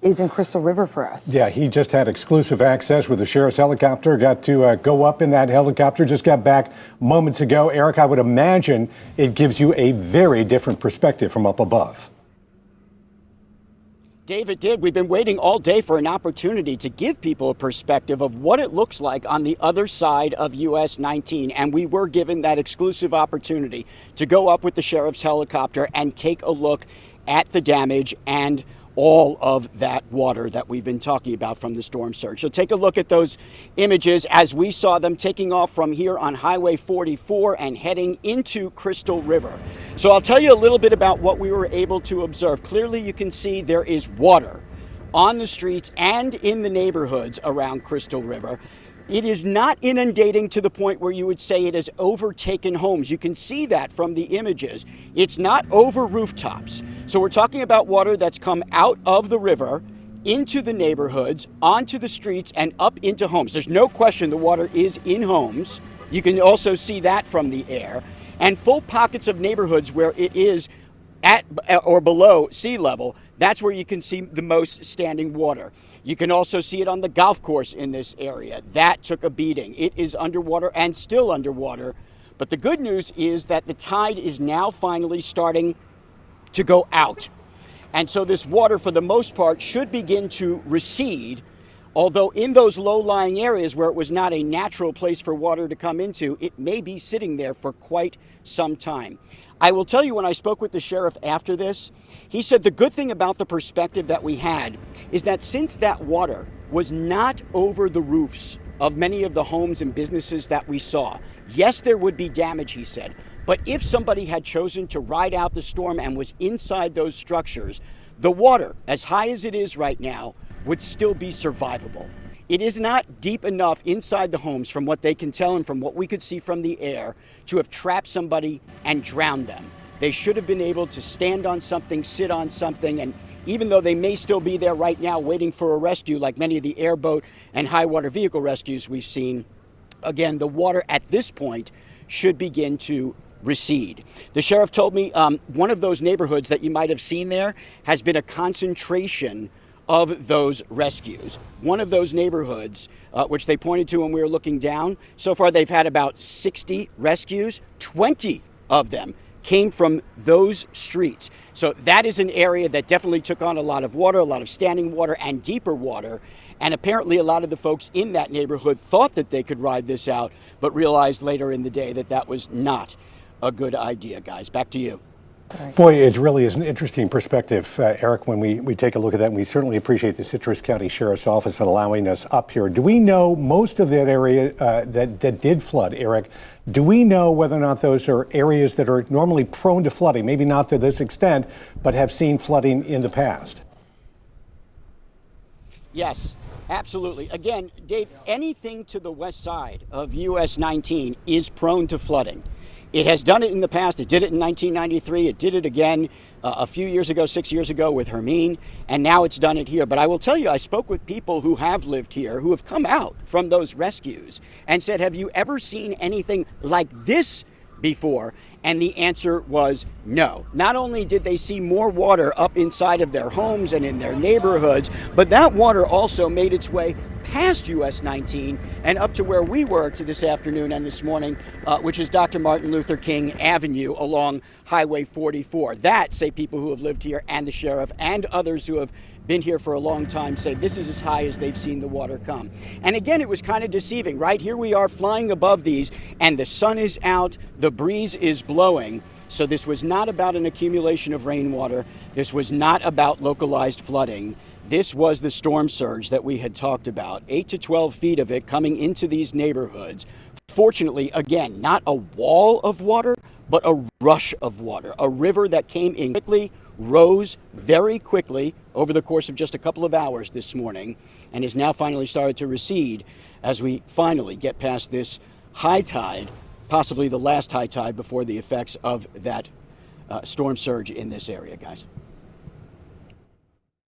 is in Crystal River for us. Yeah, he just had exclusive access with the sheriff's helicopter, got to go up in that helicopter, just got back moments ago. Eric, I would imagine it gives you a very different perspective from up above. Dave, it did. We've been waiting all day for an opportunity to give people a perspective of what it looks like on the other side of US 19. And we were given that exclusive opportunity to go up with the sheriff's helicopter and take a look at the damage and all of that water that we've been talking about from the storm surge. So take a look at those images as we saw them taking off from here on Highway 44 and heading into Crystal River. So I'll tell you a little bit about what we were able to observe. Clearly you can see there is water on the streets and in the neighborhoods around Crystal River. It is not inundating to the point where you would say it has overtaken homes. You can see that from the images. It's not over rooftops. So we're talking about water that's come out of the river, into the neighborhoods, onto the streets, and up into homes. There's no question the water is in homes. You can also see that from the air. And full pockets of neighborhoods where it is at or below sea level, that's where you can see the most standing water. You can also see it on the golf course in this area. That took a beating. It is underwater and still underwater. But the good news is that the tide is now finally starting to go out. And so this water, for the most part, should begin to recede. Although in those low-lying areas where it was not a natural place for water to come into, it may be sitting there for quite some time. I will tell you, when I spoke with the sheriff after this, he said the good thing about the perspective that we had is that since that water was not over the roofs of many of the homes and businesses that we saw, yes, there would be damage, he said, but if somebody had chosen to ride out the storm and was inside those structures, the water, as high as it is right now, would still be survivable. It is not deep enough inside the homes, from what they can tell and from what we could see from the air, to have trapped somebody and drowned them. They should have been able to stand on something, sit on something, and even though they may still be there right now waiting for a rescue, like many of the airboat and high water vehicle rescues we've seen, again, the water at this point should begin to recede. The sheriff told me one of those neighborhoods that you might have seen there has been a concentration of those rescues. One of those neighborhoods, which they pointed to when we were looking down, so far they've had about 60 rescues. 20 of them came from those streets. So that is an area that definitely took on a lot of water, a lot of standing water and deeper water. And apparently a lot of the folks in that neighborhood thought that they could ride this out, but realized later in the day that that was not a good idea. Guys, back to you. Boy, it really is an interesting perspective, Eric, when we take a look at that. And we certainly appreciate the Citrus County Sheriff's Office allowing us up here. Do we know most of that area that did flood, Eric? Do we know whether or not those are areas that are normally prone to flooding, maybe not to this extent, but have seen flooding in the past? Yes, absolutely. Again, Dave, anything to the west side of US 19 is prone to flooding. It has done it in the past. It did it in 1993. It did it again a few years ago, 6 years ago with Hermine, and now it's done it here. But I will tell you, I spoke with people who have lived here, who have come out from those rescues and said, have you ever seen anything like this before? And the answer was no. Not only did they see more water up inside of their homes and in their neighborhoods, but that water also made its way past US 19 and up to where we were to this afternoon and this morning, which is Dr. Martin Luther King Avenue along Highway 44. That, say people who have lived here and the sheriff and others who have been here for a long time, say this is as high as they've seen the water come. And again, it was kind of deceiving, right? Here we are flying above these and the sun is out, the breeze is blowing. So this was not about an accumulation of rainwater. This was not about localized flooding. This was the storm surge that we had talked about, 8 to 12 feet of it coming into these neighborhoods. Fortunately, again, not a wall of water, but a rush of water, a river that came in quickly, rose very quickly over the course of just a couple of hours this morning, and has now finally started to recede as we finally get past this high tide, possibly the last high tide before the effects of that storm surge in this area, guys.